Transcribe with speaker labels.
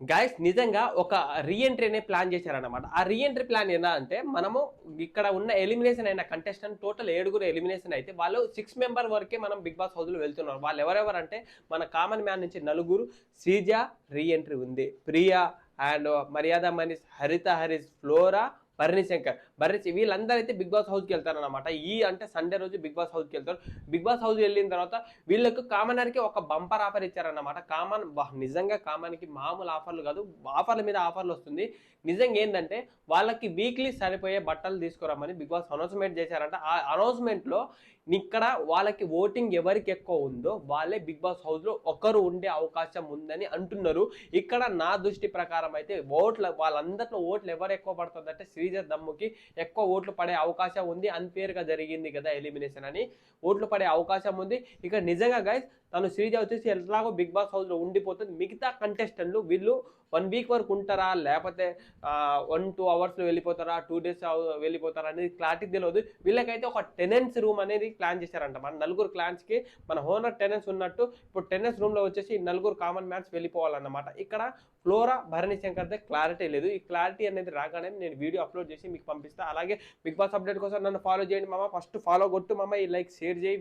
Speaker 1: Guys నిజంగా ఒక reentry అనే ప్లాన్ చేశారన్నమాట. ఆ రీఎంట్రీ ప్లాన్ ఎలా అంటే మనము ఇక్కడ ఉన్న ఎలిమినేషన్ అయిన కంటెస్టెంట్ టోటల్ 7 ఎలిమినేషన్ అయితే వాళ్ళు 6 మెంబర్ వరకే మనం బిగ్ బాస్ హౌస్ లో వెళ్తున్నారు. వాళ్ళు ఎవరెవరంటే మన కామన్ మ్యాన్ నుంచి 4, శ్రీజ రీఎంట్రీ ఉంది, ప్రియా అండ్ మర్యాద మనీష్, హరిత హరీష్, ఫ్లోరా, భరణి శంకర్, వీళ్ళందరూ అయితే బిగ్ బాస్ హౌస్కి వెళ్తారన్నమాట. అంటే సండే రోజు బిగ్ బాస్ హౌస్కి వెళ్తారు. బిగ్ బాస్ హౌస్ వెళ్ళిన తర్వాత వీళ్ళకు కామనర్కి ఒక బంపర్ ఆఫర్ ఇచ్చారన్నమాట. నిజంగా కామన్కి మామూలు ఆఫర్లు కాదు, ఆఫర్ల మీద ఆఫర్లు వస్తుంది. నిజంగా ఏంటంటే వాళ్ళకి వీక్లీ సరిపోయే బట్టలు తీసుకురామని బిగ్ బాస్ అనౌన్స్మెంట్ చేశారంట. ఆ అనౌన్స్మెంట్లో ఇక్కడ వాళ్ళకి ఓటింగ్ ఎవరికి ఎక్కువ ఉందో వాళ్ళే బిగ్ బాస్ హౌస్లో ఒకరు ఉండే అవకాశం ఉందని అంటున్నారు. ఇక్కడ నా దృష్టి ప్రకారం అయితే వాళ్ళందరిలో ఓట్లు ఎవరు ఎక్కువ పడుతుందంటే శ్రీజ దమ్ముకి ఎక్కువ ఓట్లు పడే అవకాశం ఉంది. అన్ఫేర్గా జరిగింది కదా ఎలిమినేషన్ అని ఓట్లు పడే అవకాశం ఉంది. ఇక నిజంగా గైస్ తను శ్రీజ వచ్చేసి ఎట్లాగో బిగ్ బాస్ హౌస్లో ఉండిపోతుంది. మిగతా కంటెస్టెంట్లు వీళ్ళు 1 వీక్ వరకు ఉంటారా, లేకపోతే 1-2 అవర్స్లో వెళ్ళిపోతారా, 2 డేస్ వెళ్ళిపోతారా అనేది క్లారిటీ తెలియదు. వీళ్ళకైతే ఒక టెనెన్స్ రూమ్ అనేది ప్లాన్ చేశారంట. మన 4 క్లాన్స్కి మన ఓనర్ టెనెన్స్ ఉన్నట్టు ఇప్పుడు టెనెన్స్ రూమ్లో వచ్చేసి 4 కామన్ మ్యాన్స్ వెళ్ళిపోవాలన్నమాట. ఇక్కడ ఫ్లోరా, భరణి శంకర్దే క్లారిటీ లేదు. ఈ క్లారిటీ అనేది రాగానే నేను వీడియో అప్లోడ్ చేసి మీకు పంపిస్తాను. అలాగే బిగ్ బాస్ అప్డేట్ కోసం నన్ను ఫాలో చేయండి మామ. ఫస్ట్ ఫాలో కొట్టు మామ, ఈ లైక్ షేర్ చేయి.